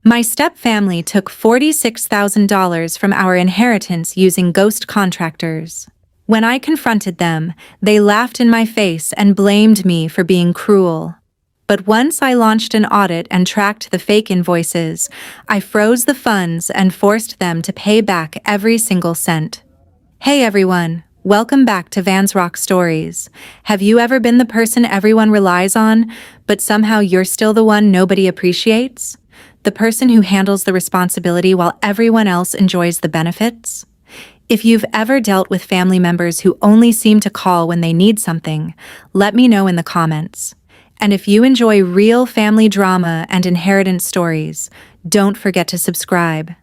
My stepfamily took $46,000 from our inheritance using ghost contractors. When I confronted them, they laughed in my face and blamed me for being cruel. But once I launched an audit and tracked the fake invoices, I froze the funds and forced them to pay back every single cent. Hey everyone, welcome back to Van's Rock Stories. Have you ever been the person everyone relies on, but somehow you're still the one nobody appreciates? The person who handles the responsibility while everyone else enjoys the benefits? If you've ever dealt with family members who only seem to call when they need something, let me know in the comments. And if you enjoy real family drama and inheritance stories, don't forget to subscribe.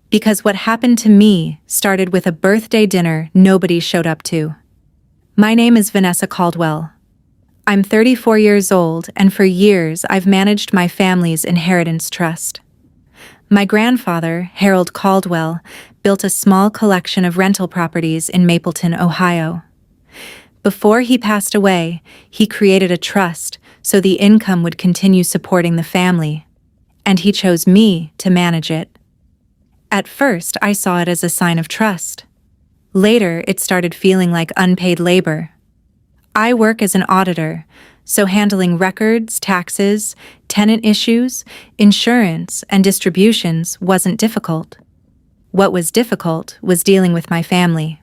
Because what happened to me started with a birthday dinner nobody showed up to. My name is Vanessa Caldwell. I'm 34 years old, and for years I've managed my family's inheritance trust. My grandfather, Harold Caldwell, built a small collection of rental properties in Mapleton, Ohio. Before he passed away, he created a trust so the income would continue supporting the family, and he chose me to manage it. At first, I saw it as a sign of trust. Later, it started feeling like unpaid labor. I work as an auditor, so handling records, taxes, tenant issues, insurance, and distributions wasn't difficult. What was difficult was dealing with my family.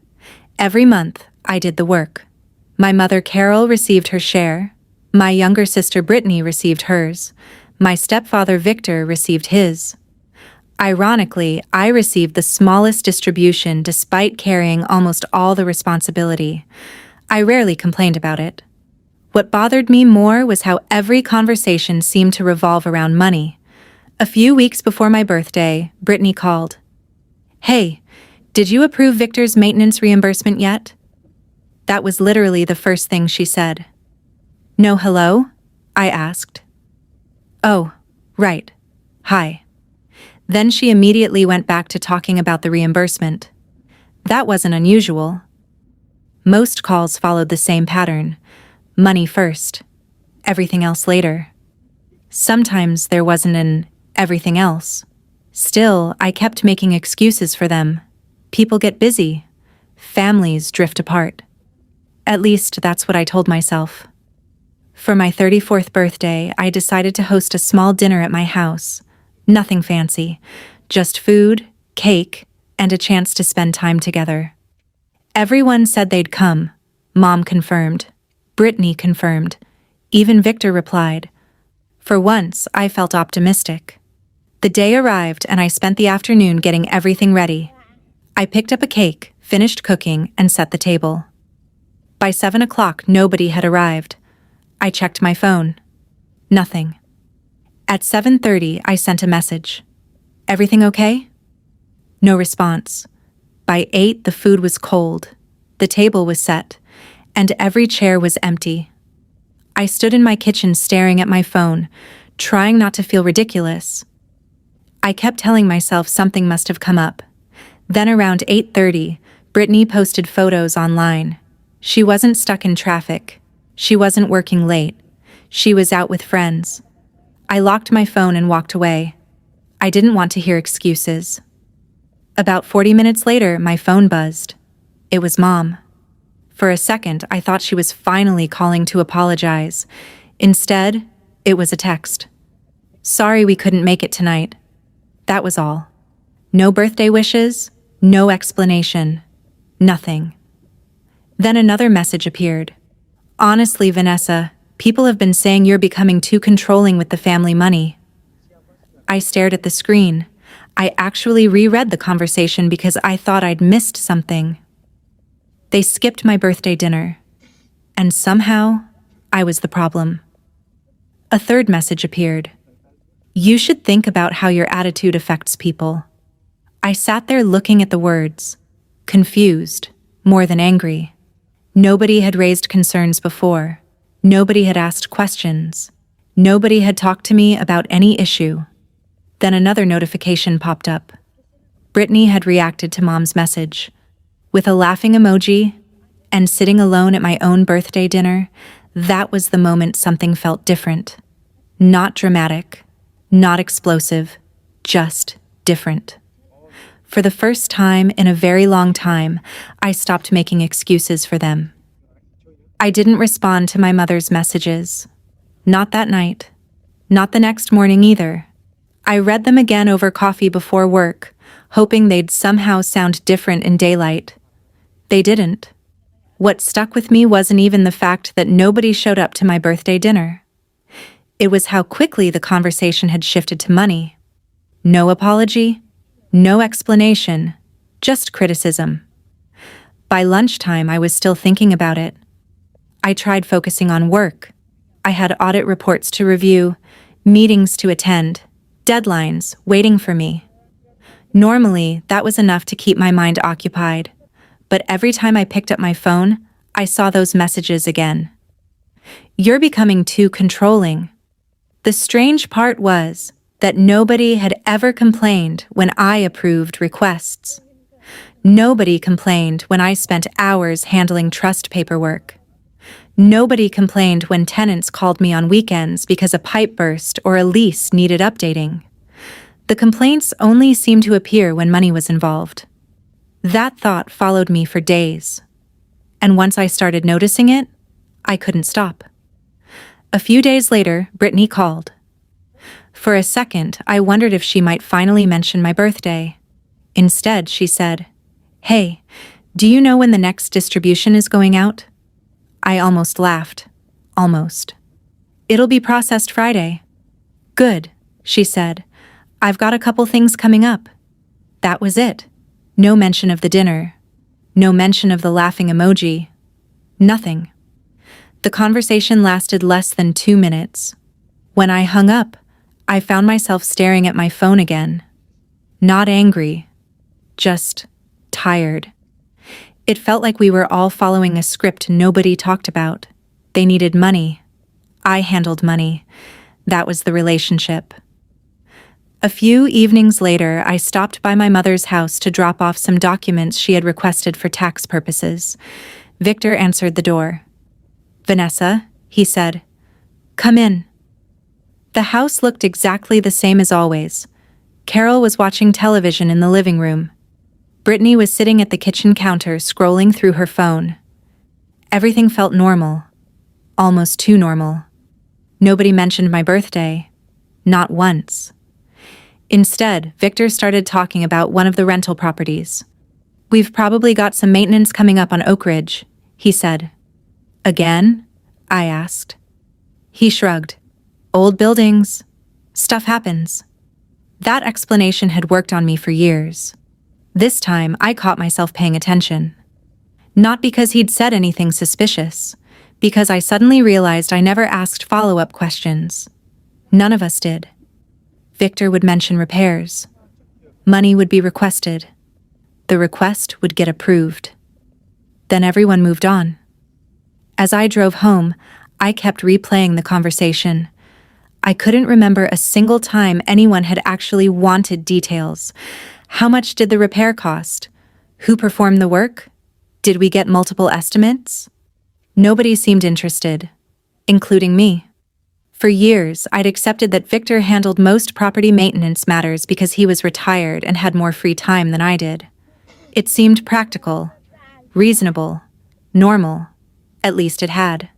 Every month, I did the work. My mother Carol received her share. My younger sister Brittany received hers. My stepfather Victor received his. Ironically, I received the smallest distribution despite carrying almost all the responsibility. I rarely complained about it. What bothered me more was how every conversation seemed to revolve around money. A few weeks before my birthday, Brittany called. "Hey, did you approve Victor's maintenance reimbursement yet?" That was literally the first thing she said. "No, hello?" I asked. "Oh, right. Hi." Then she immediately went back to talking about the reimbursement. That wasn't unusual. Most calls followed the same pattern. Money first, everything else later. Sometimes there wasn't an everything else. Still, I kept making excuses for them. People get busy. Families drift apart. At least that's what I told myself. For my 34th birthday, I decided to host a small dinner at my house. Nothing fancy, just food, cake, and a chance to spend time together. Everyone said they'd come. Mom confirmed. Brittany confirmed. Even Victor replied. For once, I felt optimistic. The day arrived and I spent the afternoon getting everything ready. I picked up a cake, finished cooking, and set the table. By 7 o'clock, nobody had arrived. I checked my phone. Nothing. At 7:30, I sent a message. "Everything okay?" No response. By 8, the food was cold. The table was set, and every chair was empty. I stood in my kitchen staring at my phone, trying not to feel ridiculous. I kept telling myself something must have come up. Then around 8:30, Brittany posted photos online. She wasn't stuck in traffic. She wasn't working late. She was out with friends. I locked my phone and walked away. I didn't want to hear excuses. About 40 minutes later, my phone buzzed. It was Mom. For a second, I thought she was finally calling to apologize. Instead, it was a text. "Sorry we couldn't make it tonight." That was all. No birthday wishes, no explanation, nothing. Then another message appeared. "Honestly, Vanessa, people have been saying you're becoming too controlling with the family money." I stared at the screen. I actually reread the conversation because I thought I'd missed something. They skipped my birthday dinner. And somehow, I was the problem. A third message appeared. "You should think about how your attitude affects people." I sat there looking at the words, confused, more than angry. Nobody had raised concerns before. Nobody had asked questions. Nobody had talked to me about any issue. Then another notification popped up. Brittany had reacted to Mom's message. With a laughing emoji, and sitting alone at my own birthday dinner, that was the moment something felt different. Not dramatic, not explosive, just different. For the first time in a very long time, I stopped making excuses for them. I didn't respond to my mother's messages. Not that night. Not the next morning either. I read them again over coffee before work, hoping they'd somehow sound different in daylight. They didn't. What stuck with me wasn't even the fact that nobody showed up to my birthday dinner. It was how quickly the conversation had shifted to money. No apology, no explanation, just criticism. By lunchtime, I was still thinking about it. I tried focusing on work. I had audit reports to review, meetings to attend, deadlines waiting for me. Normally, that was enough to keep my mind occupied, but every time I picked up my phone, I saw those messages again. "You're becoming too controlling." The strange part was that nobody had ever complained when I approved requests. Nobody complained when I spent hours handling trust paperwork. Nobody complained when tenants called me on weekends because a pipe burst or a lease needed updating. The complaints only seemed to appear when money was involved. That thought followed me for days. And once I started noticing it, I couldn't stop. A few days later, Brittany called. For a second, I wondered if she might finally mention my birthday. Instead, she said, "Hey, do you know when the next distribution is going out?" I almost laughed. Almost. "It'll be processed Friday." "Good," she said. "I've got a couple things coming up." That was it. No mention of the dinner. No mention of the laughing emoji. Nothing. The conversation lasted less than 2 minutes. When I hung up, I found myself staring at my phone again. Not angry. Just tired. It felt like we were all following a script nobody talked about. They needed money. I handled money. That was the relationship. A few evenings later, I stopped by my mother's house to drop off some documents she had requested for tax purposes. Victor answered the door. "Vanessa," he said. "Come in." The house looked exactly the same as always. Carol was watching television in the living room. Brittany was sitting at the kitchen counter scrolling through her phone. Everything felt normal. Almost too normal. Nobody mentioned my birthday. Not once. Instead, Victor started talking about one of the rental properties. "We've probably got some maintenance coming up on Oak Ridge," he said. "Again?" I asked. He shrugged. "Old buildings. Stuff happens." That explanation had worked on me for years. This time, I caught myself paying attention. Not because he'd said anything suspicious, because I suddenly realized I never asked follow-up questions. None of us did. Victor would mention repairs. Money would be requested. The request would get approved. Then everyone moved on. As I drove home, I kept replaying the conversation. I couldn't remember a single time anyone had actually wanted details. How much did the repair cost? Who performed the work? Did we get multiple estimates? Nobody seemed interested, including me. For years, I'd accepted that Victor handled most property maintenance matters because he was retired and had more free time than I did. It seemed practical, reasonable, normal. At least it had.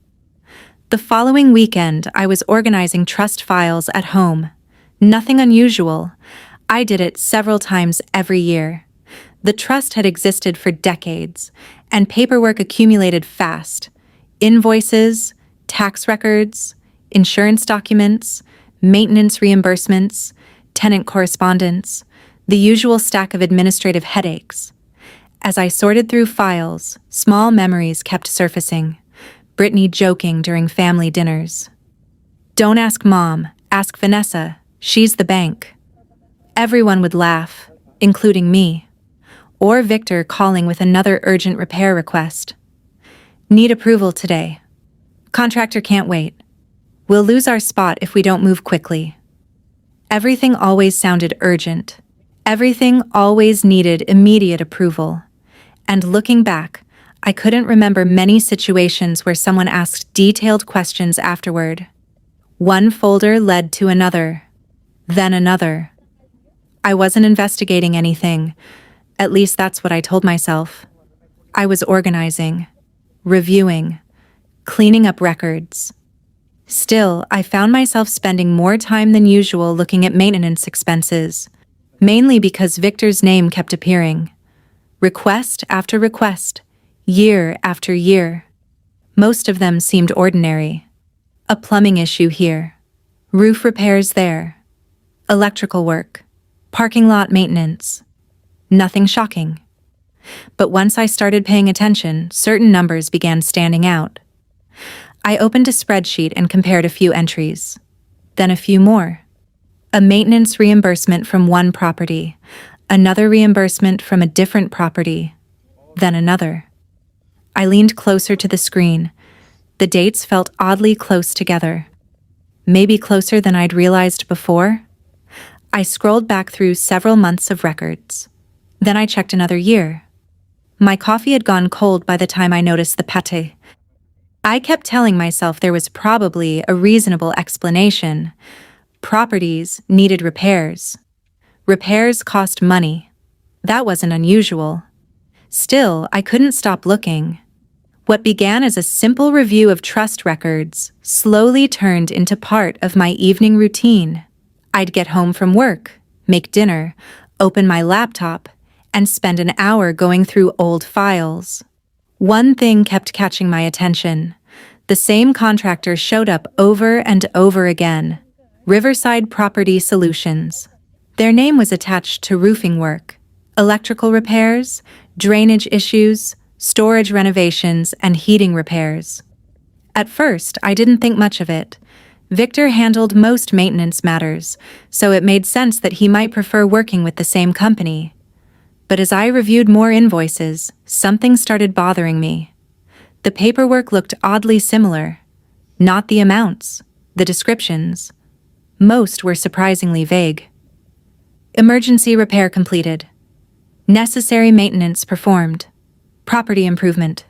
The following weekend, I was organizing trust files at home. Nothing unusual. I did it several times every year. The trust had existed for decades, and paperwork accumulated fast. Invoices, tax records, insurance documents, maintenance reimbursements, tenant correspondence, the usual stack of administrative headaches. As I sorted through files, small memories kept surfacing. Brittany joking during family dinners. "Don't ask Mom, ask Vanessa, she's the bank." Everyone would laugh, including me. Or Victor calling with another urgent repair request. "Need approval today. Contractor can't wait. We'll lose our spot if we don't move quickly." Everything always sounded urgent. Everything always needed immediate approval. And looking back, I couldn't remember many situations where someone asked detailed questions afterward. One folder led to another, then another. I wasn't investigating anything. At least that's what I told myself. I was organizing, reviewing, cleaning up records. Still, I found myself spending more time than usual looking at maintenance expenses, mainly because Victor's name kept appearing. Request after request, year after year. Most of them seemed ordinary. A plumbing issue here, roof repairs there, electrical work, parking lot maintenance. Nothing shocking. But once I started paying attention, certain numbers began standing out. I opened a spreadsheet and compared a few entries. Then a few more. A maintenance reimbursement from one property, another reimbursement from a different property, then another. I leaned closer to the screen. The dates felt oddly close together. Maybe closer than I'd realized before. I scrolled back through several months of records. Then I checked another year. My coffee had gone cold by the time I noticed the pate. I kept telling myself there was probably a reasonable explanation. Properties needed repairs. Repairs cost money. That wasn't unusual. Still, I couldn't stop looking. What began as a simple review of trust records slowly turned into part of my evening routine. I'd get home from work, make dinner, open my laptop, and spend an hour going through old files. One thing kept catching my attention. The same contractor showed up over and over again. Riverside Property Solutions. Their name was attached to roofing work, electrical repairs, drainage issues, storage renovations, and heating repairs. At first, I didn't think much of it. Victor handled most maintenance matters, so it made sense that he might prefer working with the same company. But as I reviewed more invoices, something started bothering me. The paperwork looked oddly similar. Not the amounts, the descriptions. Most were surprisingly vague. Emergency repair completed. Necessary maintenance performed. Property improvement.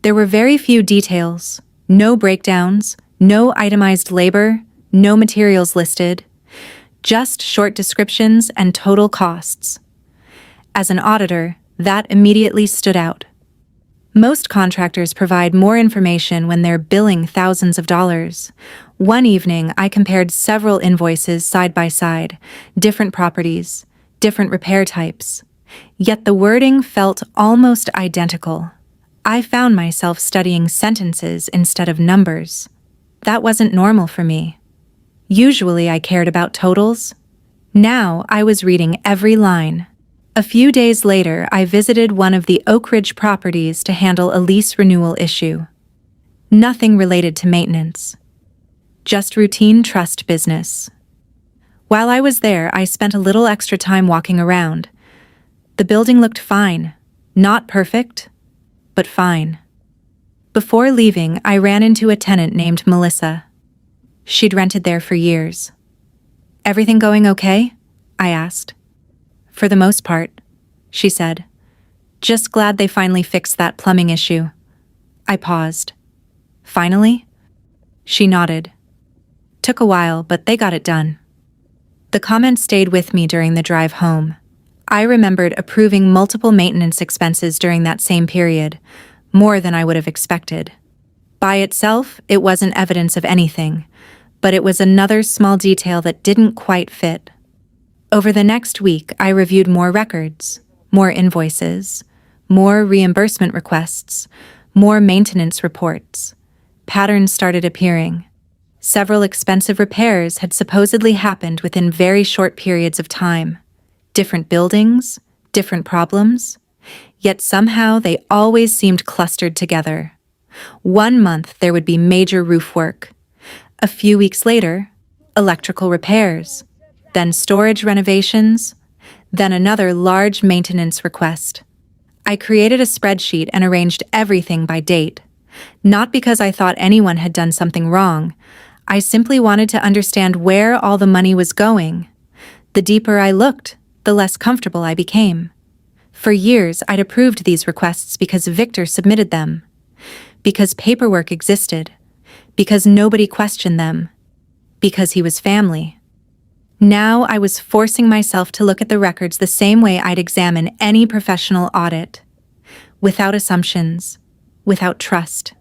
There were very few details, no breakdowns, no itemized labor, no materials listed, just short descriptions and total costs. As an auditor, that immediately stood out. Most contractors provide more information when they're billing thousands of dollars. One evening, I compared several invoices side by side, different properties, different repair types. Yet the wording felt almost identical. I found myself studying sentences instead of numbers. That wasn't normal for me. Usually I cared about totals. Now I was reading every line. A few days later, I visited one of the Oak Ridge properties to handle a lease renewal issue. Nothing related to maintenance. Just routine trust business. While I was there, I spent a little extra time walking around. The building looked fine. Not perfect, but fine. Before leaving, I ran into a tenant named Melissa. She'd rented there for years. "Everything going okay?" I asked. "For the most part," she said. "Just glad they finally fixed that plumbing issue." I paused. "Finally?" She nodded. "Took a while, but they got it done." The comment stayed with me during the drive home. I remembered approving multiple maintenance expenses during that same period, more than I would have expected. By itself, it wasn't evidence of anything, but it was another small detail that didn't quite fit. Over the next week, I reviewed more records, more invoices, more reimbursement requests, more maintenance reports. Patterns started appearing. Several expensive repairs had supposedly happened within very short periods of time. Different buildings, different problems, yet somehow they always seemed clustered together. One month there would be major roof work. A few weeks later, electrical repairs. Then storage renovations, then another large maintenance request. I created a spreadsheet and arranged everything by date. Not because I thought anyone had done something wrong. I simply wanted to understand where all the money was going. The deeper I looked, the less comfortable I became. For years, I'd approved these requests because Victor submitted them. Because paperwork existed. Because nobody questioned them. Because he was family. Now I was forcing myself to look at the records the same way I'd examine any professional audit. Without assumptions, without trust,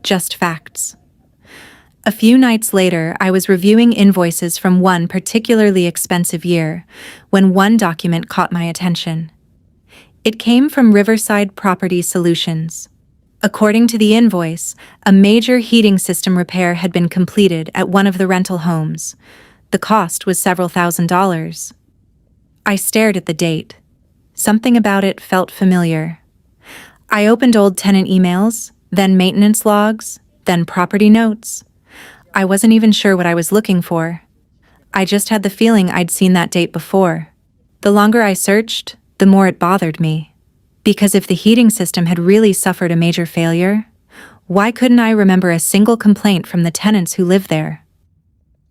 just facts. A few nights later, I was reviewing invoices from one particularly expensive year when one document caught my attention. It came from Riverside Property Solutions. According to the invoice, a major heating system repair had been completed at one of the rental homes. The cost was several $1,000s. I stared at the date. Something about it felt familiar. I opened old tenant emails, then maintenance logs, then property notes. I wasn't even sure what I was looking for. I just had the feeling I'd seen that date before. The longer I searched, the more it bothered me. Because if the heating system had really suffered a major failure, why couldn't I remember a single complaint from the tenants who lived there?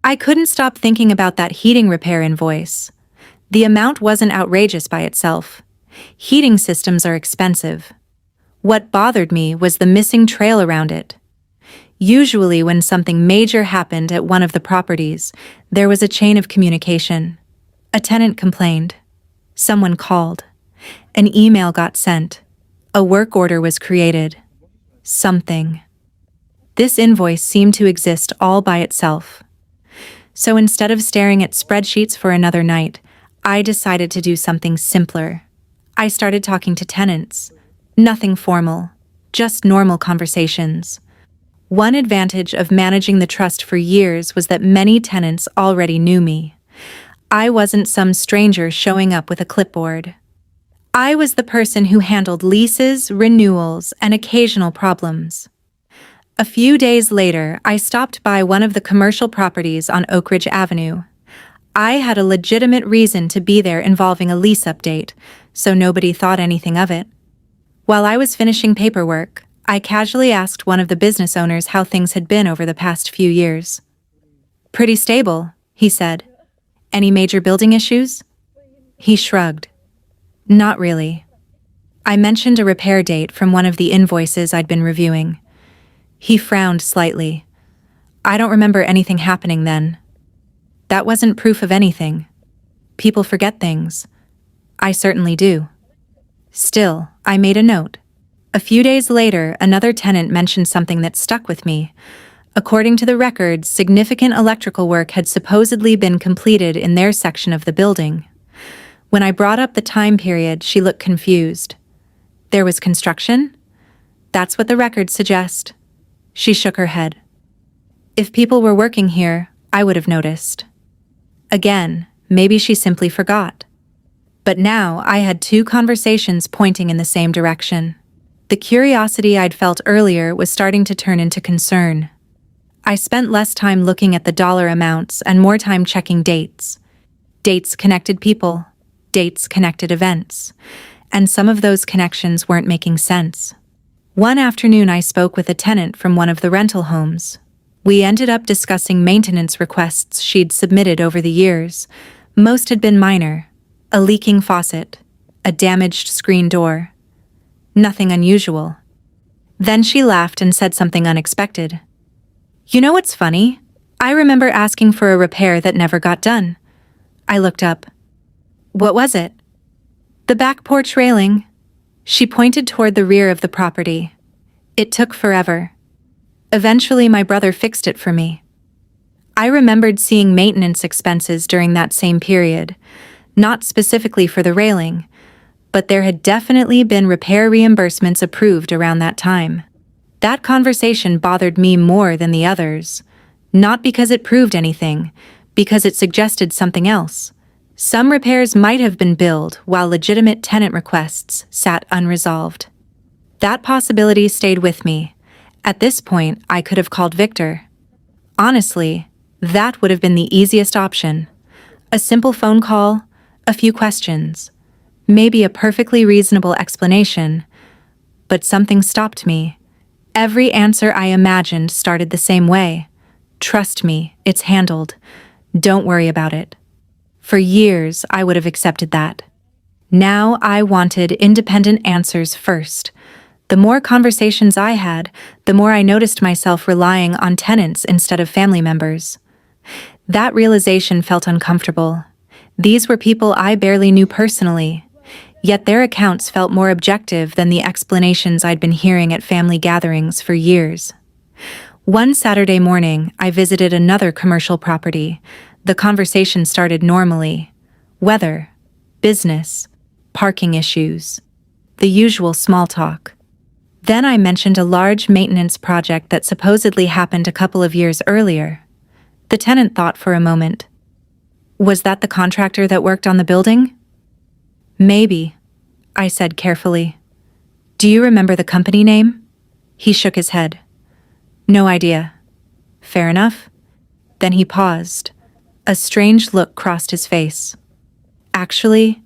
I couldn't stop thinking about that heating repair invoice. The amount wasn't outrageous by itself. Heating systems are expensive. What bothered me was the missing trail around it. Usually when something major happened at one of the properties, there was a chain of communication. A tenant complained. Someone called. An email got sent. A work order was created. Something. This invoice seemed to exist all by itself. So instead of staring at spreadsheets for another night, I decided to do something simpler. I started talking to tenants. Nothing formal, just normal conversations. One advantage of managing the trust for years was that many tenants already knew me. I wasn't some stranger showing up with a clipboard. I was the person who handled leases, renewals, and occasional problems. A few days later, I stopped by one of the commercial properties on Oak Ridge Avenue. I had a legitimate reason to be there involving a lease update, so nobody thought anything of it. While I was finishing paperwork, I casually asked one of the business owners how things had been over the past few years. "Pretty stable," he said. "Any major building issues?" He shrugged. "Not really." I mentioned a repair date from one of the invoices I'd been reviewing. He frowned slightly. "I don't remember anything happening then." "That wasn't proof of anything. People forget things. I certainly do." Still, I made a note. A few days later, another tenant mentioned something that stuck with me. According to the records, significant electrical work had supposedly been completed in their section of the building. When I brought up the time period, she looked confused. "There was construction?" "That's what the records suggest." She shook her head. "If people were working here, I would have noticed." Again, maybe she simply forgot. But now I had two conversations pointing in the same direction. The curiosity I'd felt earlier was starting to turn into concern. I spent less time looking at the dollar amounts and more time checking dates. Dates connected people, dates connected events, and some of those connections weren't making sense. One afternoon I spoke with a tenant from one of the rental homes. We ended up discussing maintenance requests she'd submitted over the years. Most had been minor: a leaking faucet, a damaged screen door. Nothing unusual. Then she laughed and said something unexpected. "You know what's funny? I remember asking for a repair that never got done." I looked up. "What was it?" "The back porch railing." She pointed toward the rear of the property. "It took forever. Eventually my brother fixed it for me." I remembered seeing maintenance expenses during that same period, not specifically for the railing, but there had definitely been repair reimbursements approved around that time. That conversation bothered me more than the others, not because it proved anything, because it suggested something else. Some repairs might have been billed while legitimate tenant requests sat unresolved. That possibility stayed with me. At this point, I could have called Victor. Honestly, that would have been the easiest option. A simple phone call, a few questions, maybe a perfectly reasonable explanation. But something stopped me. Every answer I imagined started the same way. "Trust me, it's handled. Don't worry about it." For years, I would have accepted that. Now I wanted independent answers first. The more conversations I had, the more I noticed myself relying on tenants instead of family members. That realization felt uncomfortable. These were people I barely knew personally, yet their accounts felt more objective than the explanations I'd been hearing at family gatherings for years. One Saturday morning, I visited another commercial property. The conversation started normally. Weather, business, parking issues, the usual small talk. Then I mentioned a large maintenance project that supposedly happened a couple of years earlier. The tenant thought for a moment. Was that the contractor that worked on the building? Maybe, I said carefully. Do you remember the company name? He shook his head. No idea. Fair enough. Then he paused. A strange look crossed his face. Actually,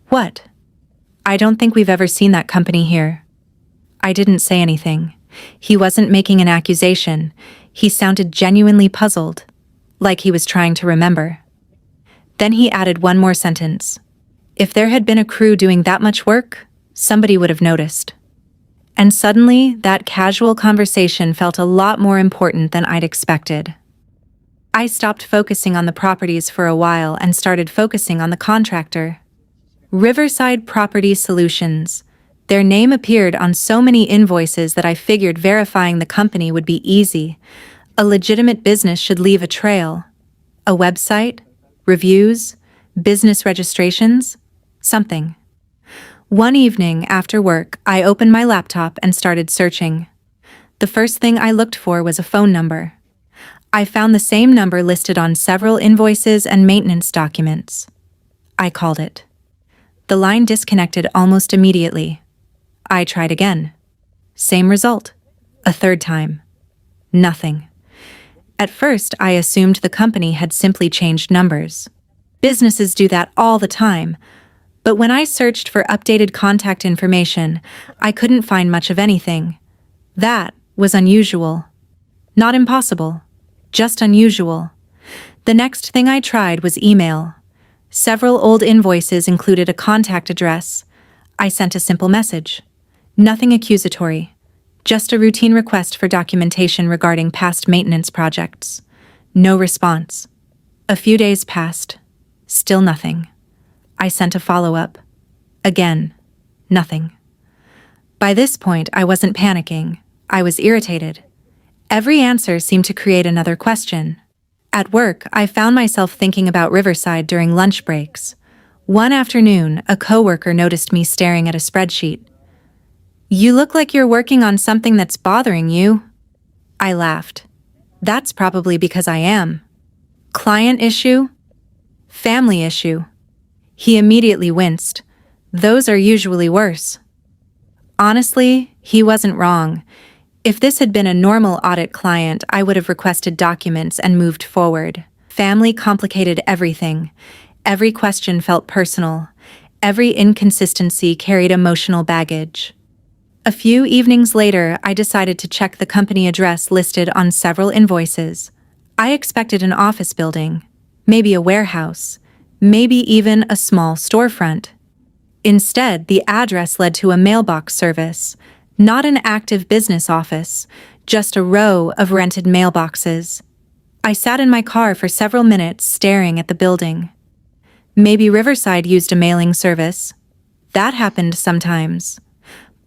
what? I don't think we've ever seen that company here. I didn't say anything. He wasn't making an accusation. He sounded genuinely puzzled, like he was trying to remember. Then he added one more sentence. If there had been a crew doing that much work, somebody would have noticed. And suddenly, that casual conversation felt a lot more important than I'd expected. I stopped focusing on the properties for a while and started focusing on the contractor. Riverside Property Solutions. Their name appeared on so many invoices that I figured verifying the company would be easy. A legitimate business should leave a trail. A website? Reviews? Business registrations? Something. One evening after work, I opened my laptop and started searching. The first thing I looked for was a phone number. I found the same number listed on several invoices and maintenance documents. I called it. The line disconnected almost immediately. I tried again. Same result. A third time. Nothing. At first, I assumed the company had simply changed numbers. Businesses do that all the time. But when I searched for updated contact information, I couldn't find much of anything. That was unusual. Not impossible, just unusual. The next thing I tried was email. Several old invoices included a contact address. I sent a simple message. Nothing accusatory, just a routine request for documentation regarding past maintenance projects. No response. A few days passed. Still nothing. I sent a follow-up. Again, nothing. By this point, I wasn't panicking. I was irritated. Every answer seemed to create another question. At work, I found myself thinking about Riverside during lunch breaks. One afternoon, a coworker noticed me staring at a spreadsheet. You look like you're working on something that's bothering you. I laughed. That's probably because I am. Client issue? Family issue. He immediately winced. Those are usually worse. Honestly, he wasn't wrong. If this had been a normal audit client, I would have requested documents and moved forward. Family complicated everything. Every question felt personal. Every inconsistency carried emotional baggage. A few evenings later, I decided to check the company address listed on several invoices. I expected an office building, maybe a warehouse, maybe even a small storefront. Instead, the address led to a mailbox service, not an active business office, just a row of rented mailboxes. I sat in my car for several minutes staring at the building. Maybe Riverside used a mailing service. That happened sometimes.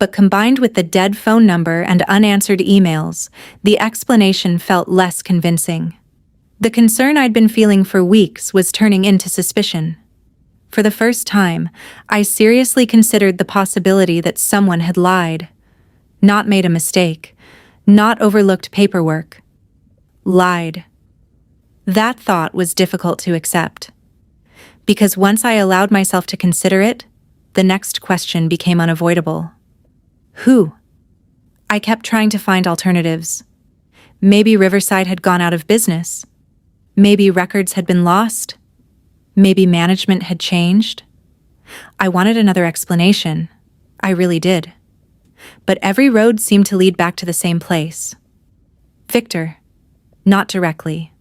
But combined with the dead phone number and unanswered emails, the explanation felt less convincing. The concern I'd been feeling for weeks was turning into suspicion. For the first time, I seriously considered the possibility that someone had lied. Not made a mistake, not overlooked paperwork. Lied. That thought was difficult to accept. Because once I allowed myself to consider it, the next question became unavoidable. Who? I kept trying to find alternatives. Maybe Riverside had gone out of business. Maybe records had been lost. Maybe management had changed. I wanted another explanation. I really did. But every road seemed to lead back to the same place. Victor. Not directly.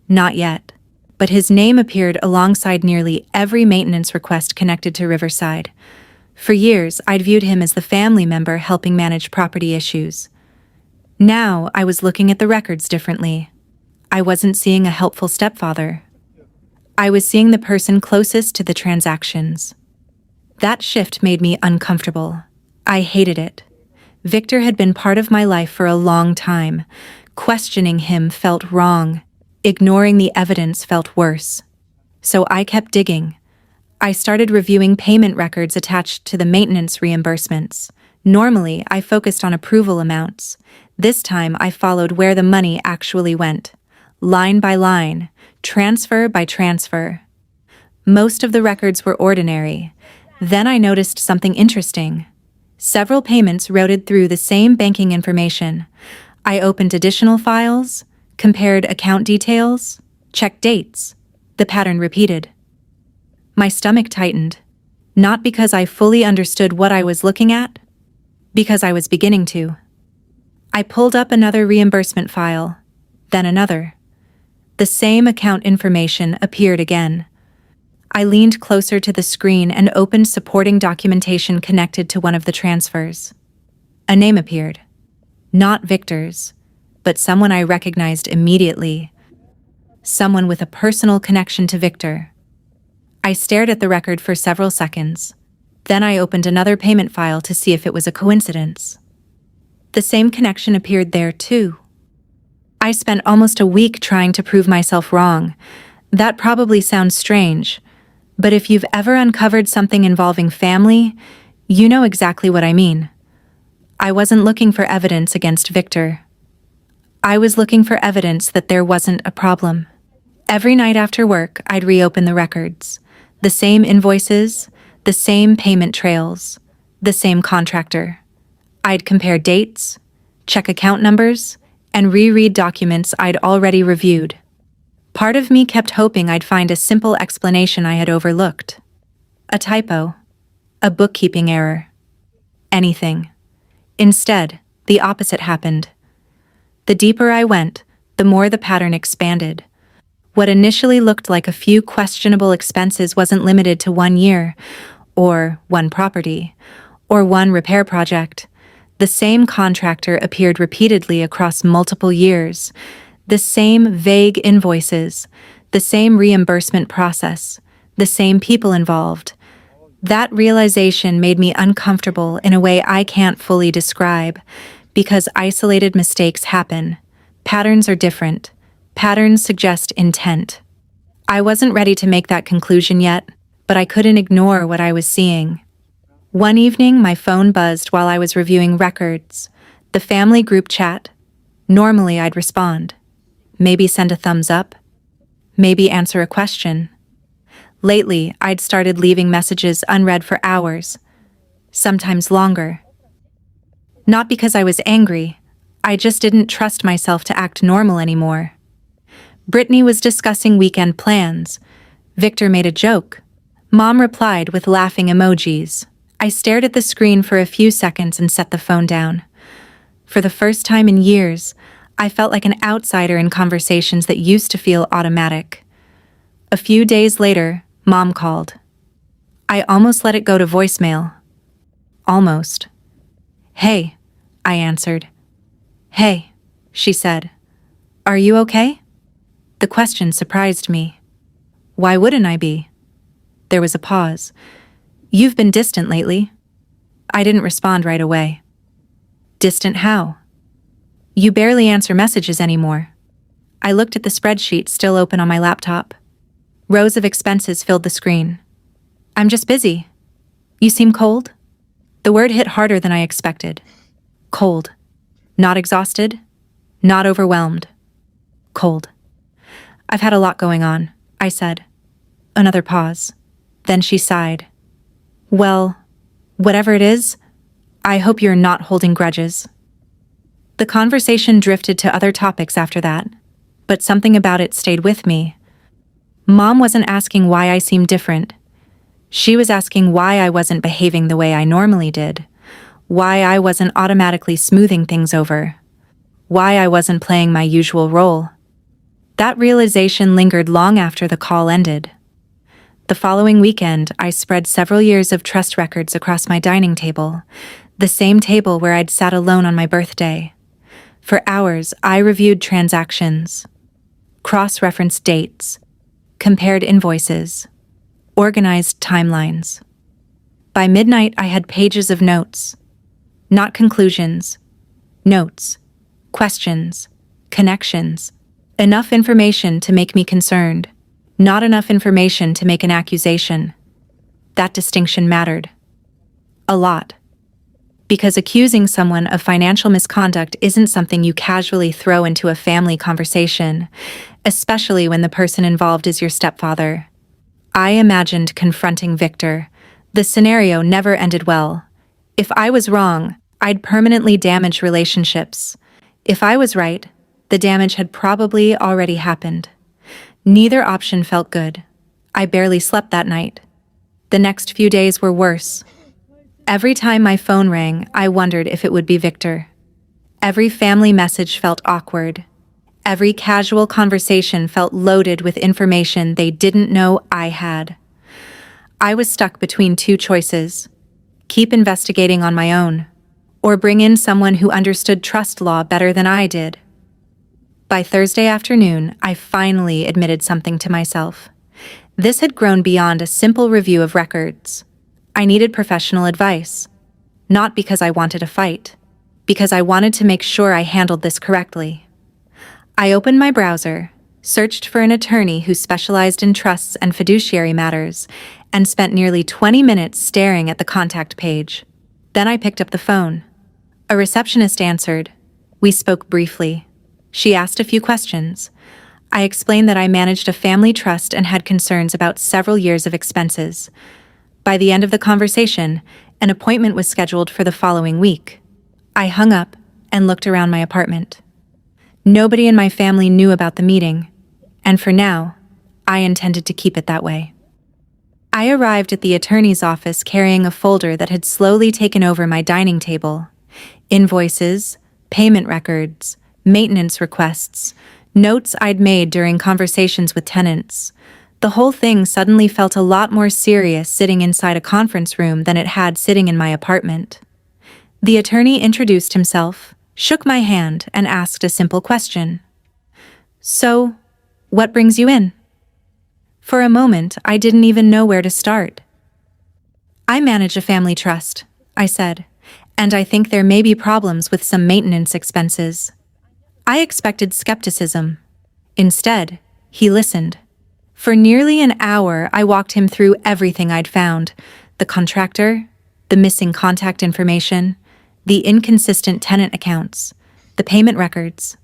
Not yet. But his name appeared alongside nearly every maintenance request connected to Riverside. For years, I'd viewed him as the family member helping manage property issues. Now, I was looking at the records differently. I wasn't seeing a helpful stepfather. I was seeing the person closest to the transactions. That shift made me uncomfortable. I hated it. Victor had been part of my life for a long time. Questioning him felt wrong. Ignoring the evidence felt worse. So I kept digging. I started reviewing payment records attached to the maintenance reimbursements. Normally, I focused on approval amounts. This time, I followed where the money actually went. Line by line, transfer by transfer. Most of the records were ordinary. Then I noticed something interesting. Several payments routed through the same banking information. I opened additional files, compared account details, checked dates. The pattern repeated. My stomach tightened, not because I fully understood what I was looking at, because I was beginning to. I pulled up another reimbursement file, then another. The same account information appeared again. I leaned closer to the screen and opened supporting documentation connected to one of the transfers. A name appeared. Not Victor's, but someone I recognized immediately. Someone with a personal connection to Victor. I stared at the record for several seconds. Then I opened another payment file to see if it was a coincidence. The same connection appeared there too. I spent almost a week trying to prove myself wrong. That probably sounds strange, but if you've ever uncovered something involving family, you know exactly what I mean. I wasn't looking for evidence against Victor. I was looking for evidence that there wasn't a problem. Every night after work, I'd reopen the records. The same invoices, the same payment trails, the same contractor. I'd compare dates, check account numbers, and reread documents I'd already reviewed. Part of me kept hoping I'd find a simple explanation I had overlooked. A typo, a bookkeeping error, anything. Instead, the opposite happened. The deeper I went, the more the pattern expanded. What initially looked like a few questionable expenses wasn't limited to 1 year, or one property, or one repair project. The same contractor appeared repeatedly across multiple years. The same vague invoices, the same reimbursement process, the same people involved. That realization made me uncomfortable in a way I can't fully describe, because isolated mistakes happen. Patterns are different. Patterns suggest intent. I wasn't ready to make that conclusion yet, but I couldn't ignore what I was seeing. One evening, my phone buzzed while I was reviewing records. The family group chat. Normally, I'd respond. Maybe send a thumbs up. Maybe answer a question. Lately, I'd started leaving messages unread for hours, sometimes longer. Not because I was angry, I just didn't trust myself to act normal anymore. Brittany was discussing weekend plans. Victor made a joke. Mom replied with laughing emojis. I stared at the screen for a few seconds and set the phone down. For the first time in years, I felt like an outsider in conversations that used to feel automatic. A few days later, Mom called. I almost let it go to voicemail. Almost. Hey, I answered. Hey, she said. Are you okay? The question surprised me. Why wouldn't I be? There was a pause. You've been distant lately. I didn't respond right away. Distant how? You barely answer messages anymore. I looked at the spreadsheet still open on my laptop. Rows of expenses filled the screen. I'm just busy. You seem cold? The word hit harder than I expected. Cold. Not exhausted. Not overwhelmed. Cold. I've had a lot going on, I said. Another pause. Then she sighed. Well, whatever it is, I hope you're not holding grudges. The conversation drifted to other topics after that, but something about it stayed with me. Mom wasn't asking why I seemed different. She was asking why I wasn't behaving the way I normally did, why I wasn't automatically smoothing things over, why I wasn't playing my usual role. That realization lingered long after the call ended. The following weekend, I spread several years of trust records across my dining table, the same table where I'd sat alone on my birthday. For hours, I reviewed transactions. cross-referenced dates, compared invoices, organized timelines. By midnight, I had pages of notes. Not conclusions. Notes. Questions. Connections. Enough information to make me concerned. Not enough information to make an accusation. That distinction mattered. A lot. Because accusing someone of financial misconduct isn't something you casually throw into a family conversation, especially when the person involved is your stepfather. I imagined confronting Victor. The scenario never ended well. If I was wrong, I'd permanently damage relationships. If I was right, the damage had probably already happened. Neither option felt good. I barely slept that night. The next few days were worse. Every time my phone rang, I wondered if it would be Victor. Every family message felt awkward. Every casual conversation felt loaded with information they didn't know I had. I was stuck between two choices: keep investigating on my own, or bring in someone who understood trust law better than I did. By Thursday afternoon, I finally admitted something to myself. This had grown beyond a simple review of records. I needed professional advice. Not because I wanted a fight, because I wanted to make sure I handled this correctly. I opened my browser, searched for an attorney who specialized in trusts and fiduciary matters, and spent nearly 20 minutes staring at the contact page. Then I picked up the phone. A receptionist answered. We spoke briefly. She asked a few questions. I explained that I managed a family trust and had concerns about several years of expenses. By the end of the conversation, an appointment was scheduled for the following week. I hung up and looked around my apartment. Nobody in my family knew about the meeting, and for now, I intended to keep it that way. I arrived at the attorney's office carrying a folder that had slowly taken over my dining table. Invoices, payment records, maintenance requests, notes I'd made during conversations with tenants. The whole thing suddenly felt a lot more serious sitting inside a conference room than it had sitting in my apartment. The attorney introduced himself, shook my hand, and asked a simple question. So, what brings you in? For a moment, I didn't even know where to start. I manage a family trust, I said, and I think there may be problems with some maintenance expenses. I expected skepticism. Instead, he listened. For nearly an hour, I walked him through everything I'd found: the contractor, the missing contact information, the inconsistent tenant accounts, the payment records.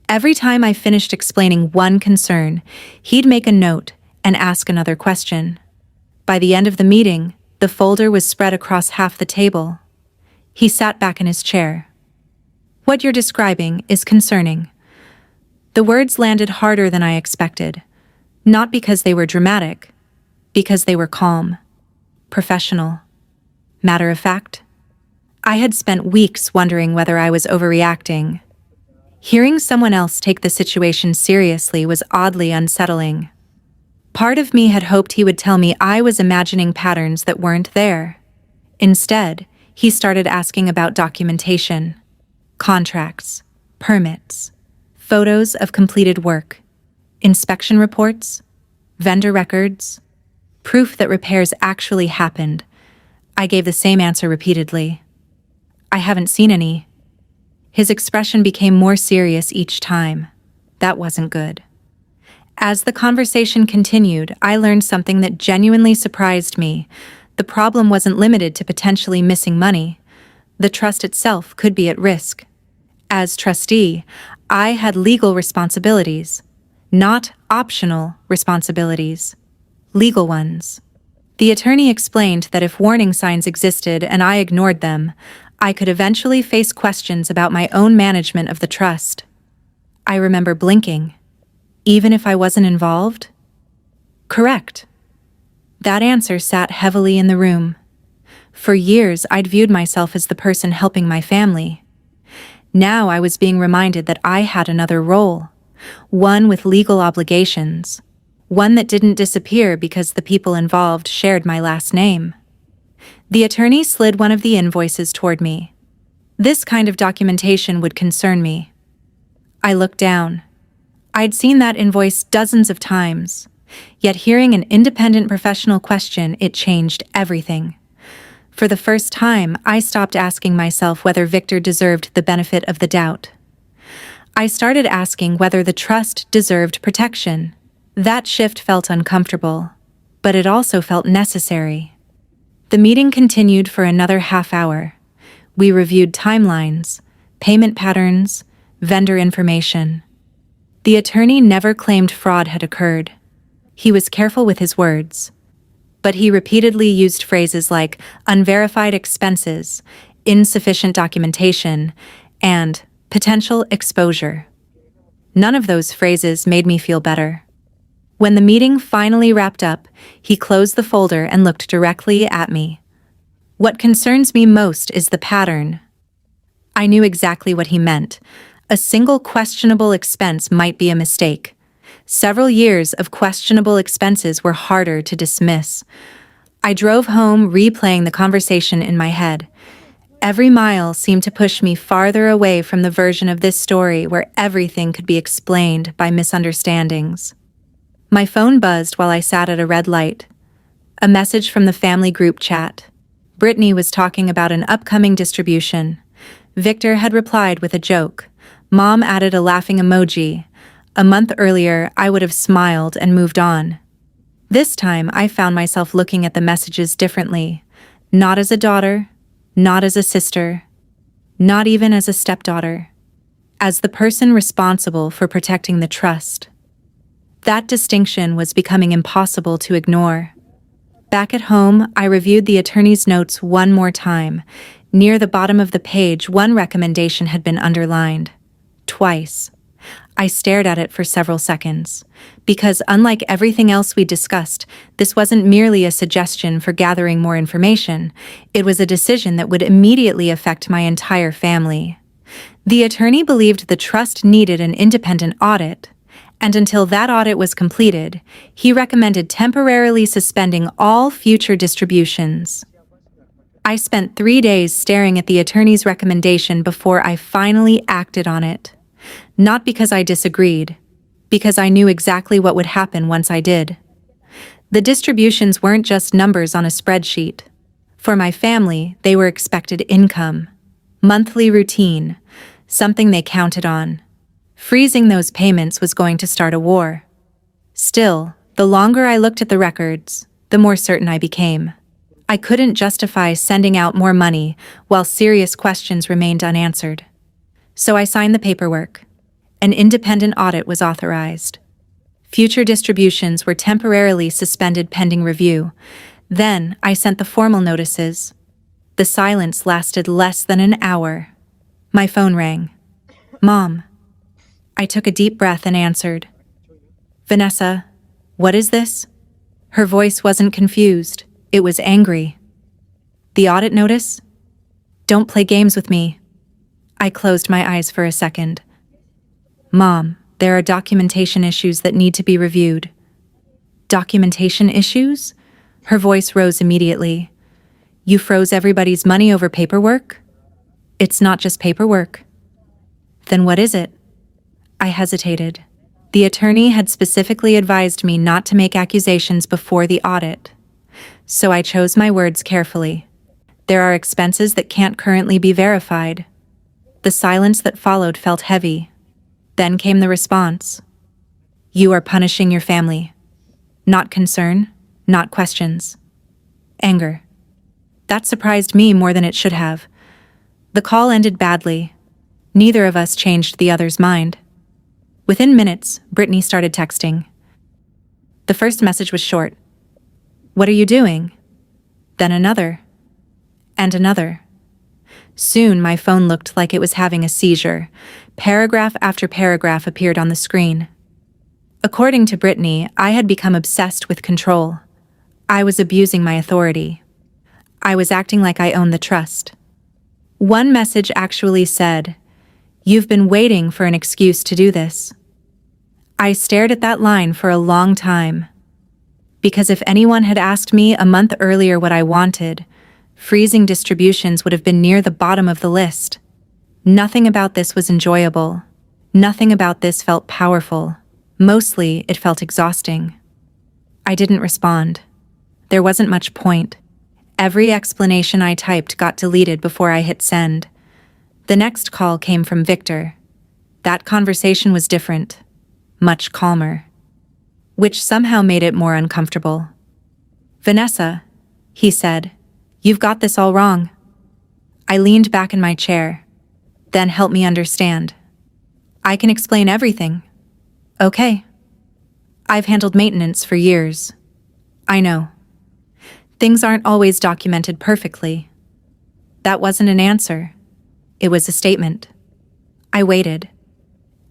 Every time I finished explaining one concern, he'd make a note and ask another question. By the end of the meeting, the folder was spread across half the table. He sat back in his chair. What you're describing is concerning. The words landed harder than I expected. Not because they were dramatic, because they were calm, professional, matter of fact. I had spent weeks wondering whether I was overreacting. Hearing someone else take the situation seriously was oddly unsettling. Part of me had hoped he would tell me I was imagining patterns that weren't there. Instead, he started asking about documentation, contracts, permits, photos of completed work, inspection reports, vendor records, proof that repairs actually happened. I gave the same answer repeatedly. I haven't seen any. His expression became more serious each time. That wasn't good. As the conversation continued, I learned something that genuinely surprised me. The problem wasn't limited to potentially missing money. The trust itself could be at risk. As trustee, I had legal responsibilities. Not optional responsibilities, legal ones. The attorney explained that if warning signs existed and I ignored them, I could eventually face questions about my own management of the trust. I remember blinking. Even if I wasn't involved? Correct. That answer sat heavily in the room. For years, I'd viewed myself as the person helping my family. Now I was being reminded that I had another role. One with legal obligations, one that didn't disappear because the people involved shared my last name. The attorney slid one of the invoices toward me. This kind of documentation would concern me. I looked down. I'd seen that invoice dozens of times, yet hearing an independent professional question, it changed everything. For the first time, I stopped asking myself whether Victor deserved the benefit of the doubt. I started asking whether the trust deserved protection. That shift felt uncomfortable, but it also felt necessary. The meeting continued for another half hour. We reviewed timelines, payment patterns, vendor information. The attorney never claimed fraud had occurred. He was careful with his words, but he repeatedly used phrases like unverified expenses, insufficient documentation, and potential exposure. None of those phrases made me feel better. When the meeting finally wrapped up, he closed the folder and looked directly at me. What concerns me most is the pattern. I knew exactly what he meant. A single questionable expense might be a mistake. Several years of questionable expenses were harder to dismiss. I drove home replaying the conversation in my head. Every mile seemed to push me farther away from the version of this story where everything could be explained by misunderstandings. My phone buzzed while I sat at a red light. A message from the family group chat. Brittany was talking about an upcoming distribution. Victor had replied with a joke. Mom added a laughing emoji. A month earlier, I would have smiled and moved on. This time, I found myself looking at the messages differently. Not as a daughter, not as a sister, not even as a stepdaughter. As the person responsible for protecting the trust. That distinction was becoming impossible to ignore. Back at home, I reviewed the attorney's notes one more time. Near the bottom of the page, one recommendation had been underlined. Twice. I stared at it for several seconds. Because unlike everything else we discussed, this wasn't merely a suggestion for gathering more information. It was a decision that would immediately affect my entire family. The attorney believed the trust needed an independent audit, and until that audit was completed, he recommended temporarily suspending all future distributions. I spent 3 days staring at the attorney's recommendation before I finally acted on it. Not because I disagreed, because I knew exactly what would happen once I did. The distributions weren't just numbers on a spreadsheet. For my family, they were expected income, monthly routine, something they counted on. Freezing those payments was going to start a war. Still, the longer I looked at the records, the more certain I became. I couldn't justify sending out more money while serious questions remained unanswered. So I signed the paperwork. An independent audit was authorized. Future distributions were temporarily suspended pending review. Then I sent the formal notices. The silence lasted less than an hour. My phone rang. Mom. I took a deep breath and answered. Vanessa, what is this? Her voice wasn't confused. It was angry. The audit notice? Don't play games with me. I closed my eyes for a second. Mom, there are documentation issues that need to be reviewed. Documentation issues? Her voice rose immediately. You froze everybody's money over paperwork? It's not just paperwork. Then what is it? I hesitated. The attorney had specifically advised me not to make accusations before the audit. So I chose my words carefully. There are expenses that can't currently be verified. The silence that followed felt heavy. Then came the response. You are punishing your family. Not concern, not questions. Anger. That surprised me more than it should have. The call ended badly. Neither of us changed the other's mind. Within minutes, Brittany started texting. The first message was short. What are you doing? Then another. And another. Soon my phone looked like it was having a seizure. Paragraph after paragraph appeared on the screen. According to Brittany, I had become obsessed with control. I was abusing my authority. I was acting like I owned the trust. One message actually said, "You've been waiting for an excuse to do this." I stared at that line for a long time. Because if anyone had asked me a month earlier what I wanted, freezing distributions would have been near the bottom of the list. Nothing about this was enjoyable. Nothing about this felt powerful. Mostly, it felt exhausting. I didn't respond. There wasn't much point. Every explanation I typed got deleted before I hit send. The next call came from Victor. That conversation was different, much calmer, which somehow made it more uncomfortable. "Vanessa," he said, "you've got this all wrong." I leaned back in my chair. "Then help me understand." "I can explain everything." "Okay." "I've handled maintenance for years." "I know. Things aren't always documented perfectly." That wasn't an answer. It was a statement. I waited.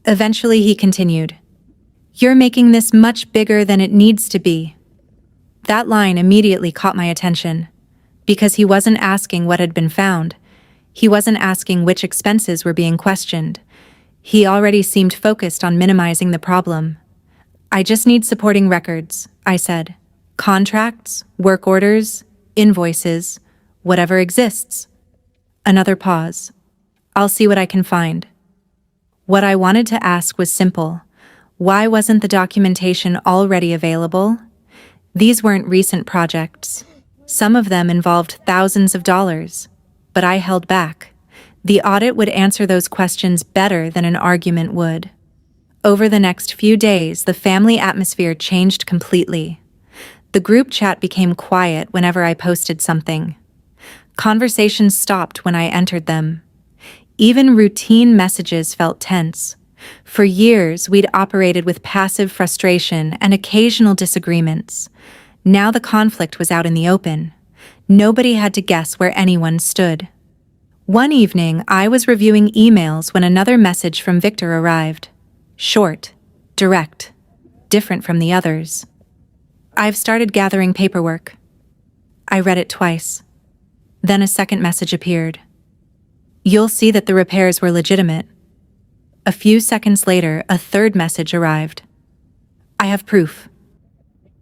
Eventually he continued, "You're making this much bigger than it needs to be." That line immediately caught my attention, because he wasn't asking what had been found. He wasn't asking which expenses were being questioned. He already seemed focused on minimizing the problem. "I just need supporting records," I said. "Contracts, work orders, invoices, whatever exists." Another pause. "I'll see what I can find." What I wanted to ask was simple. Why wasn't the documentation already available? These weren't recent projects. Some of them involved thousands of dollars. But I held back. The audit would answer those questions better than an argument would. Over the next few days, the family atmosphere changed completely. The group chat became quiet whenever I posted something. Conversations stopped when I entered them. Even routine messages felt tense. For years, we'd operated with passive frustration and occasional disagreements. Now the conflict was out in the open. Nobody had to guess where anyone stood. One evening, I was reviewing emails when another message from Victor arrived. Short, direct, different from the others. "I've started gathering paperwork." I read it twice. Then a second message appeared. "You'll see that the repairs were legitimate." A few seconds later, a third message arrived. "I have proof."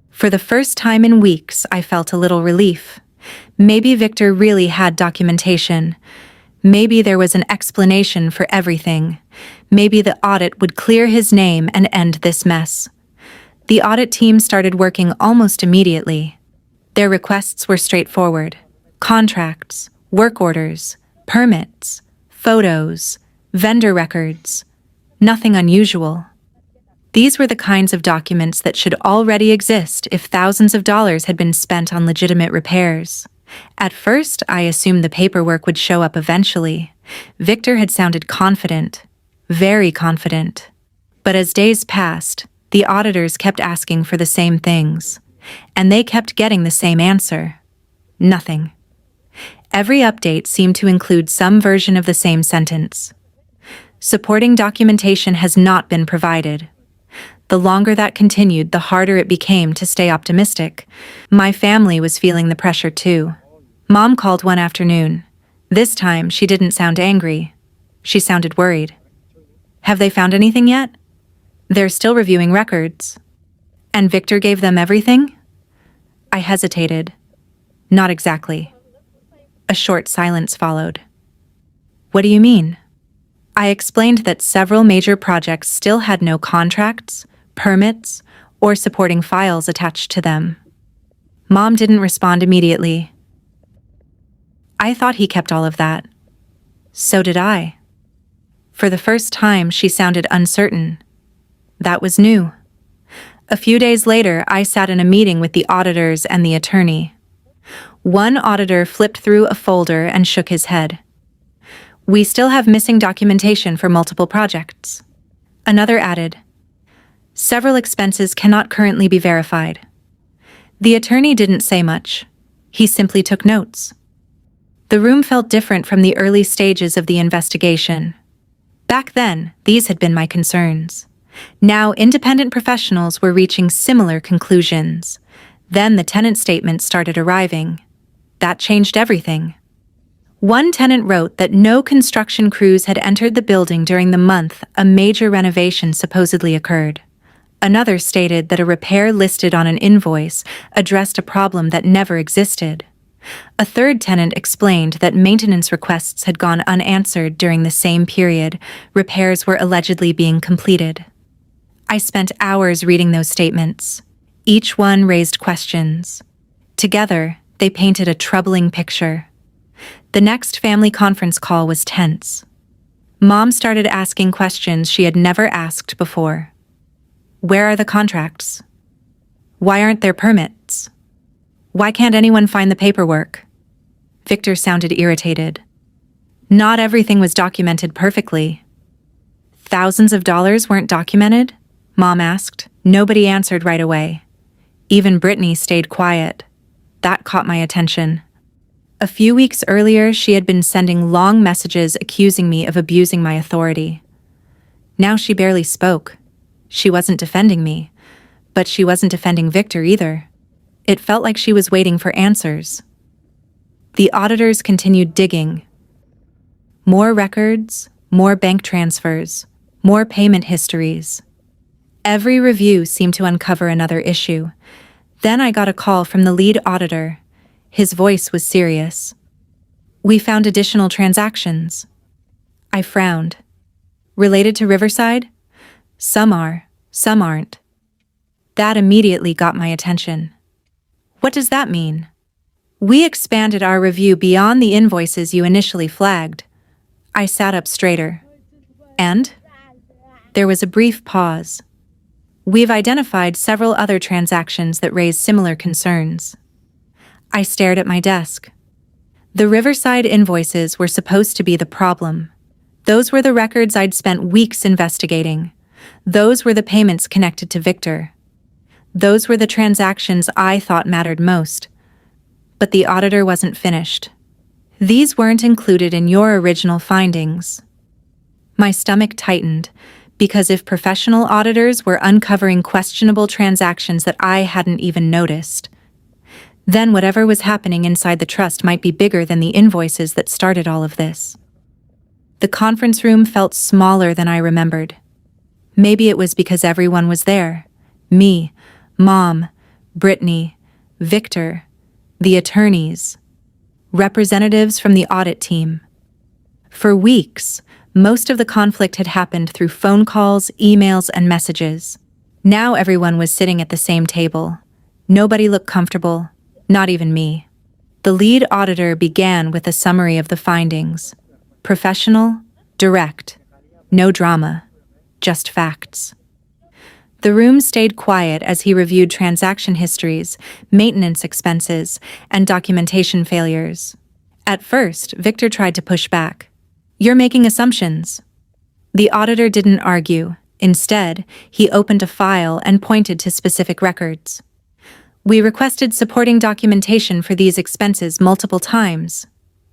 For the first time in weeks, I felt a little relief. Maybe Victor really had documentation. Maybe there was an explanation for everything. Maybe the audit would clear his name and end this mess. The audit team started working almost immediately. Their requests were straightforward. Contracts, work orders, permits, photos, vendor records. Nothing unusual. These were the kinds of documents that should already exist if thousands of dollars had been spent on legitimate repairs. At first, I assumed the paperwork would show up eventually. Victor had sounded confident, very confident. But as days passed, the auditors kept asking for the same things, and they kept getting the same answer. Nothing. Every update seemed to include some version of the same sentence. Supporting documentation has not been provided. The longer that continued, the harder it became to stay optimistic. My family was feeling the pressure too. Mom called one afternoon. This time, she didn't sound angry. She sounded worried. "Have they found anything yet?" "They're still reviewing records." "And Victor gave them everything?" I hesitated. "Not exactly." A short silence followed. "What do you mean?" I explained that several major projects still had no contracts, permits, or supporting files attached to them. Mom didn't respond immediately. "I thought he kept all of that." "So did I." For the first time, she sounded uncertain. That was new. A few days later, I sat in a meeting with the auditors and the attorney. One auditor flipped through a folder and shook his head. "We still have missing documentation for multiple projects." Another added, "Several expenses cannot currently be verified." The attorney didn't say much. He simply took notes. The room felt different from the early stages of the investigation. Back then, these had been my concerns. Now, independent professionals were reaching similar conclusions. Then the tenant statements started arriving. That changed everything. One tenant wrote that no construction crews had entered the building during the month a major renovation supposedly occurred. Another stated that a repair listed on an invoice addressed a problem that never existed. A third tenant explained that maintenance requests had gone unanswered during the same period repairs were allegedly being completed. I spent hours reading those statements. Each one raised questions. Together, they painted a troubling picture. The next family conference call was tense. Mom started asking questions she had never asked before. Where are the contracts? Why aren't there permits? Why can't anyone find the paperwork? Victor sounded irritated. Not everything was documented perfectly. Thousands of dollars weren't documented? Mom asked. Nobody answered right away. Even Brittany stayed quiet. That caught my attention. A few weeks earlier, she had been sending long messages accusing me of abusing my authority. Now she barely spoke. She wasn't defending me, but she wasn't defending Victor either. It felt like she was waiting for answers. The auditors continued digging. More records, more bank transfers, more payment histories. Every review seemed to uncover another issue. Then I got a call from the lead auditor. His voice was serious. We found additional transactions. I frowned. Related to Riverside? Some are, some aren't. That immediately got my attention. What does that mean? We expanded our review beyond the invoices you initially flagged. I sat up straighter. And? There was a brief pause. We've identified several other transactions that raise similar concerns. I stared at my desk. The Riverside invoices were supposed to be the problem. Those were the records I'd spent weeks investigating. Those were the payments connected to Victor. Those were the transactions I thought mattered most. But the auditor wasn't finished. These weren't included in your original findings. My stomach tightened, because if professional auditors were uncovering questionable transactions that I hadn't even noticed, then whatever was happening inside the trust might be bigger than the invoices that started all of this. The conference room felt smaller than I remembered. Maybe it was because everyone was there. Me, Mom, Brittany, Victor, the attorneys, representatives from the audit team. For weeks, most of the conflict had happened through phone calls, emails, and messages. Now everyone was sitting at the same table. Nobody looked comfortable, not even me. The lead auditor began with a summary of the findings. Professional, direct, no drama, just facts. The room stayed quiet as he reviewed transaction histories, maintenance expenses, and documentation failures. At first, Victor tried to push back. You're making assumptions. The auditor didn't argue. Instead, he opened a file and pointed to specific records. We requested supporting documentation for these expenses multiple times.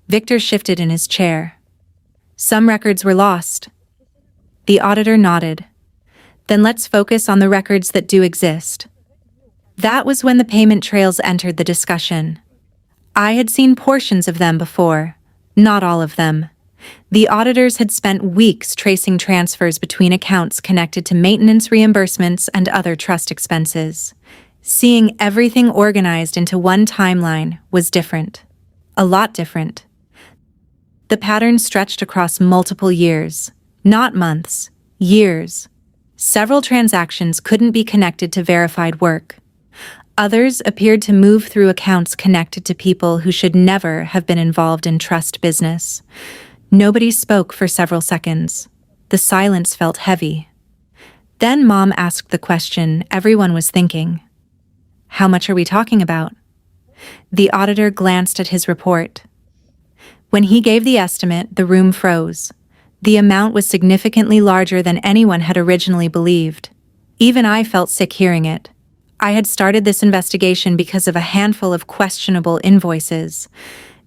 Victor shifted in his chair. Some records were lost. The auditor nodded. Then let's focus on the records that do exist. That was when the payment trails entered the discussion. I had seen portions of them before, not all of them. The auditors had spent weeks tracing transfers between accounts connected to maintenance reimbursements and other trust expenses. Seeing everything organized into one timeline was different. A lot different. The pattern stretched across multiple years, not months, years. Several transactions couldn't be connected to verified work. Others appeared to move through accounts connected to people who should never have been involved in trust business. Nobody spoke for several seconds. The silence felt heavy. Then Mom asked the question everyone was thinking. How much are we talking about? The auditor glanced at his report. When he gave the estimate, the room froze. The amount was significantly larger than anyone had originally believed. Even I felt sick hearing it. I had started this investigation because of a handful of questionable invoices.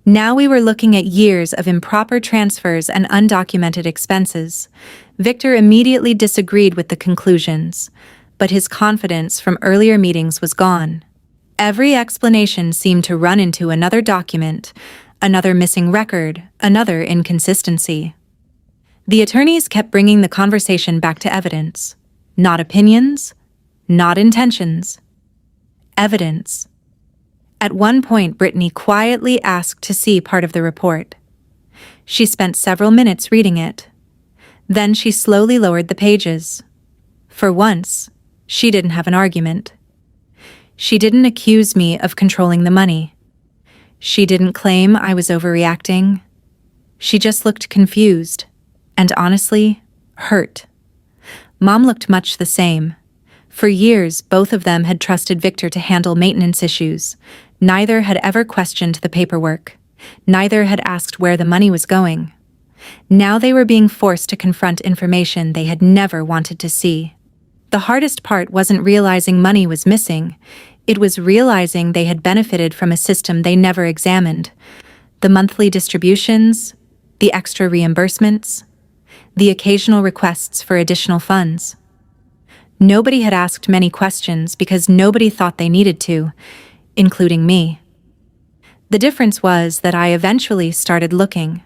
Now we were looking at years of improper transfers and undocumented expenses. Victor immediately disagreed with the conclusions, but his confidence from earlier meetings was gone. Every explanation seemed to run into another document, another missing record, another inconsistency. The attorneys kept bringing the conversation back to evidence. Not opinions, not intentions. Evidence. At one point, Brittany quietly asked to see part of the report. She spent several minutes reading it. Then she slowly lowered the pages. For once, she didn't have an argument. She didn't accuse me of controlling the money. She didn't claim I was overreacting. She just looked confused and, honestly, hurt. Mom looked much the same. For years, both of them had trusted Victor to handle maintenance issues. Neither had ever questioned the paperwork. Neither had asked where the money was going. Now they were being forced to confront information they had never wanted to see. The hardest part wasn't realizing money was missing. It was realizing they had benefited from a system they never examined. The monthly distributions, the extra reimbursements, the occasional requests for additional funds. Nobody had asked many questions because nobody thought they needed to, including me. The difference was that I eventually started looking.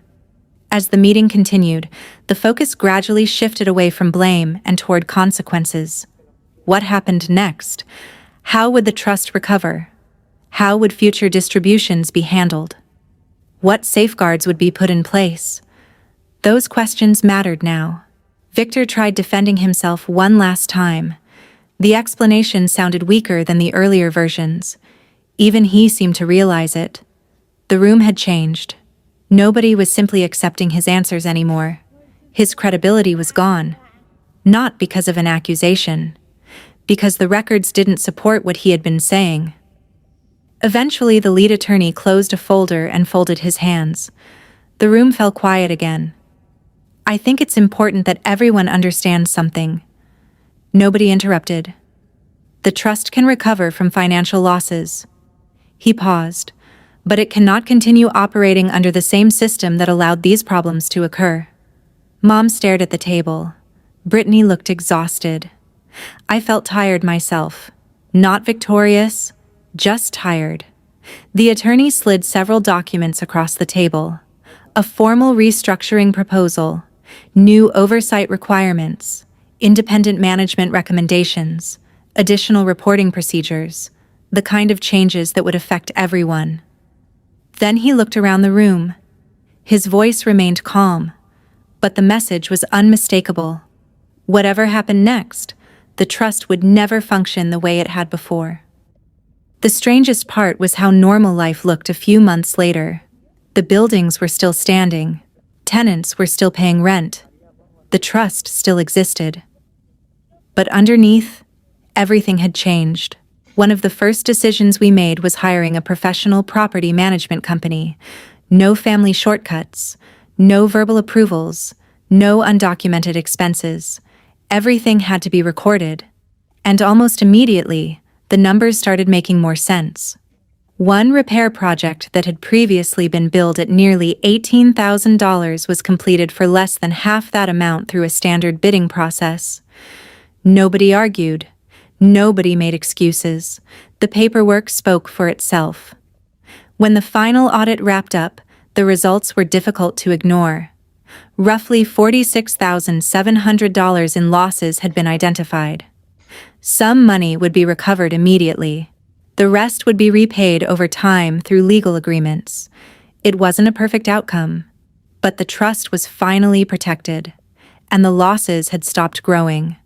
As the meeting continued, the focus gradually shifted away from blame and toward consequences. What happened next? How would the trust recover? How would future distributions be handled? What safeguards would be put in place? Those questions mattered now. Victor tried defending himself one last time. The explanation sounded weaker than the earlier versions. Even he seemed to realize it. The room had changed. Nobody was simply accepting his answers anymore. His credibility was gone. Not because of an accusation, because the records didn't support what he had been saying. Eventually, the lead attorney closed a folder and folded his hands. The room fell quiet again. I think it's important that everyone understands something. Nobody interrupted. The trust can recover from financial losses. He paused, but it cannot continue operating under the same system that allowed these problems to occur. Mom stared at the table. Brittany looked exhausted. I felt tired myself. Not victorious, just tired. The attorney slid several documents across the table. A formal restructuring proposal, new oversight requirements, independent management recommendations, additional reporting procedures, the kind of changes that would affect everyone. Then he looked around the room. His voice remained calm, but the message was unmistakable. Whatever happened next, the trust would never function the way it had before. The strangest part was how normal life looked a few months later. The buildings were still standing. Tenants were still paying rent. The trust still existed. But underneath, everything had changed. One of the first decisions we made was hiring a professional property management company. No family shortcuts, no verbal approvals, no undocumented expenses. Everything had to be recorded. And almost immediately, the numbers started making more sense. One repair project that had previously been billed at nearly $18,000 was completed for less than half that amount through a standard bidding process. Nobody argued. Nobody made excuses. The paperwork spoke for itself. When the final audit wrapped up, the results were difficult to ignore. Roughly $46,700 in losses had been identified. Some money would be recovered immediately. The rest would be repaid over time through legal agreements. It wasn't a perfect outcome, but the trust was finally protected, and the losses had stopped growing.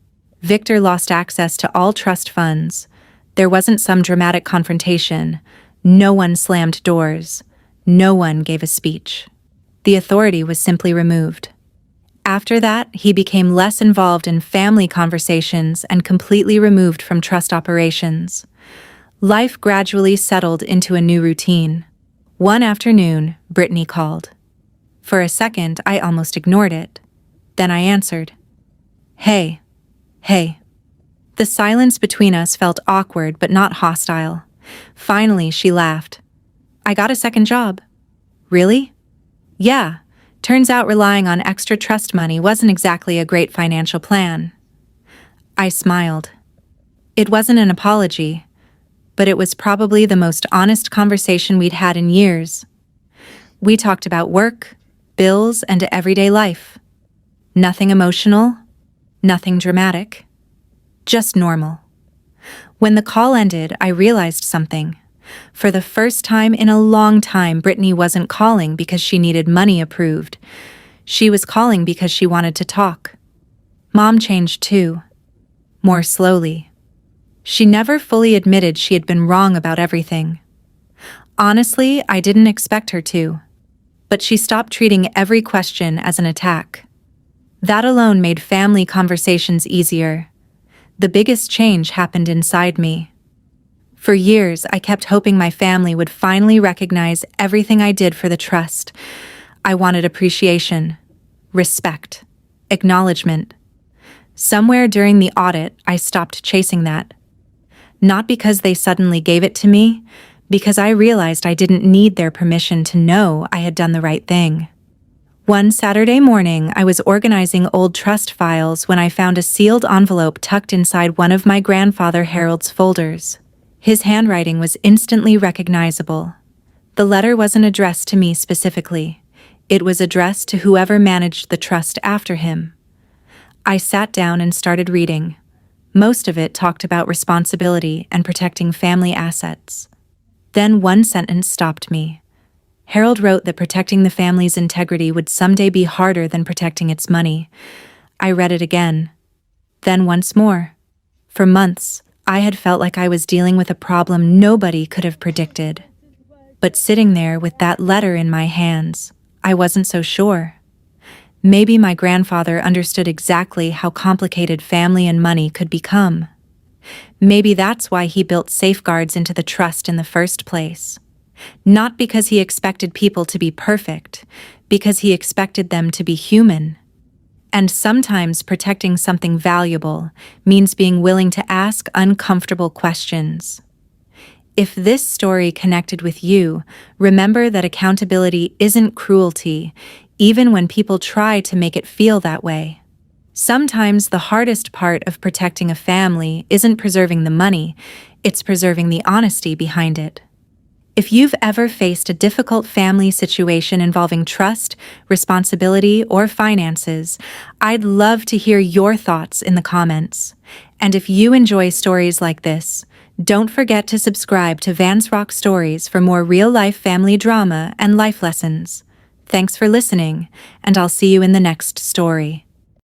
Victor lost access to all trust funds. There wasn't some dramatic confrontation. No one slammed doors. No one gave a speech. The authority was simply removed. After that, he became less involved in family conversations and completely removed from trust operations. Life gradually settled into a new routine. One afternoon, Brittany called. For a second, I almost ignored it. Then I answered. Hey. The silence between us felt awkward but not hostile. Finally, she laughed. I got a second job. Really? Yeah. Turns out relying on extra trust money wasn't exactly a great financial plan. I smiled. It wasn't an apology, but it was probably the most honest conversation we'd had in years. We talked about work, bills, and everyday life. Nothing emotional, nothing dramatic. Just normal. When the call ended, I realized something. For the first time in a long time, Brittany wasn't calling because she needed money approved. She was calling because she wanted to talk. Mom changed too. more slowly. She never fully admitted she had been wrong about everything. Honestly, I didn't expect her to. But she stopped treating every question as an attack. That alone made family conversations easier. The biggest change happened inside me. For years, I kept hoping my family would finally recognize everything I did for the trust. I wanted appreciation, respect, acknowledgement. Somewhere during the audit, I stopped chasing that. Not because they suddenly gave it to me, because I realized I didn't need their permission to know I had done the right thing. One Saturday morning, I was organizing old trust files when I found a sealed envelope tucked inside one of my grandfather Harold's folders. His handwriting was instantly recognizable. The letter wasn't addressed to me specifically. It was addressed to whoever managed the trust after him. I sat down and started reading. Most of it talked about responsibility and protecting family assets. Then one sentence stopped me. Harold wrote that protecting the family's integrity would someday be harder than protecting its money. I read it again. Then once more. For months, I had felt like I was dealing with a problem nobody could have predicted. But sitting there with that letter in my hands, I wasn't so sure. Maybe my grandfather understood exactly how complicated family and money could become. Maybe that's why he built safeguards into the trust in the first place. Not because he expected people to be perfect, because he expected them to be human. And sometimes protecting something valuable means being willing to ask uncomfortable questions. If this story connected with you, remember that accountability isn't cruelty, even when people try to make it feel that way. Sometimes the hardest part of protecting a family isn't preserving the money, it's preserving the honesty behind it. If you've ever faced a difficult family situation involving trust, responsibility, or finances, I'd love to hear your thoughts in the comments. And if you enjoy stories like this, don't forget to subscribe to Vans Rock Stories for more real-life family drama and life lessons. Thanks for listening, and I'll see you in the next story.